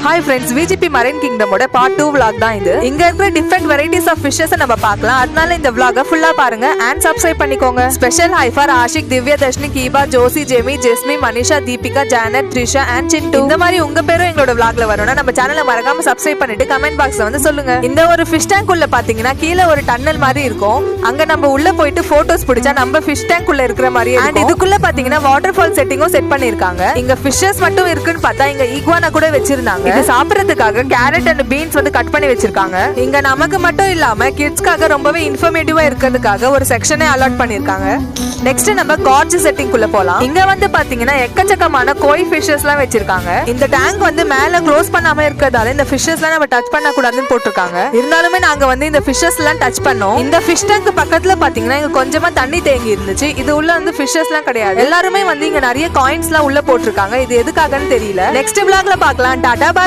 Hi friends, VGP marine கிங்டமோட part 2 vlog தான் இது. இங்க இருக்கிற டிஃபரெண்ட் வெரைட்டிஸ் ஆஃப் ஃபிஷஸ் நம்ம பார்க்கலாம். அதனால இந்த vlog ஃபுல்லா பாருங்க and சப்ஸ்கிரைப் பண்ணிக்கோங்க. Special hi for Ashik, Divya Dharshini, Keeba, Josie, Jemi, Jesmi, Manisha, Deepika, Janet, Trisha and Sindu. இந்த மாதிரி உங்க பேரும் எங்களோட vlogல வரணும்னா நம்ம சேனலை மறக்காம சப்ஸ்கிரைப் பண்ணிட்டு கமெண்ட் பாக்ஸ்ல வந்து சொல்லுங்க. இந்த ஒரு ஃபிஷ் டேங்க் உள்ள பாத்தீங்கன்னா கீழே ஒரு டன்னல் மாதிரி இருக்கும். அங்க நம்ம உள்ள போயிட்டு போட்டோஸ் பிடிச்சா நம்ம ஃபிஷ் டேங்க் உள்ள இருக்கிற மாதிரி இருக்கும். இதுக்குள்ள பாத்தீங்கன்னா வாட்டர் ஃபால் செட்டிங்கும் செட் பண்ணிருக்காங்க. இங்க ஃபிஷஸ் மட்டும் இருக்குன்னு பார்த்தா இங்க ஈகுவானா கூட வச்சிருந்தாங்க. இது சாப்பிடுறதுக்காக கேரட் அண்ட் பீன்ஸ் வந்து கட் பண்ணி வச்சிருக்காங்க. இங்க நமக்கு மட்டும் இல்லாம கிட்ஸ்க்காக ரொம்பவே இன்ஃபர்மேட்டிவா இருக்கிறதுக்காக ஒரு செக்ஷனே அலாட் பண்ணிருக்காங்க. நெக்ஸ்ட் நம்ம கார்ஜ் செட்டிங் குள்ள போலாம். இங்க வந்து பாத்தீங்கன்னா எக்கச்சக்கமான கோய் ஃபிஷஸ் எல்லாம் வச்சிருக்காங்க. இந்த டேங்க் வந்து மேல க்ளோஸ் பண்ணாம இருக்கிறதால இந்த ஃபிஷஸ் எல்லாம் நம்ம டச் பண்ண கூடாதுன்னு போட்டிருக்காங்க. இருந்தாலுமே நாங்க வந்து இந்த ஃபிஷஸ் எல்லாம் டச் பண்ணோம். இந்த ஃபிஷ் டேங்க் பக்கத்துல பாத்தீங்கன்னா இங்க கொஞ்சமா தண்ணி தேங்கி இருந்துச்சு. இது உள்ள வந்து ஃபிஷஸ் எல்லாம் கிடையாது. எல்லாருமே வந்து இங்க நிறைய காயின்ஸ் எல்லாம் உள்ள போட்டிருக்காங்க. இது எதுக்காகன்னு தெரியல. நெக்ஸ்ட் vlogல பார்க்கலாம். டாடா.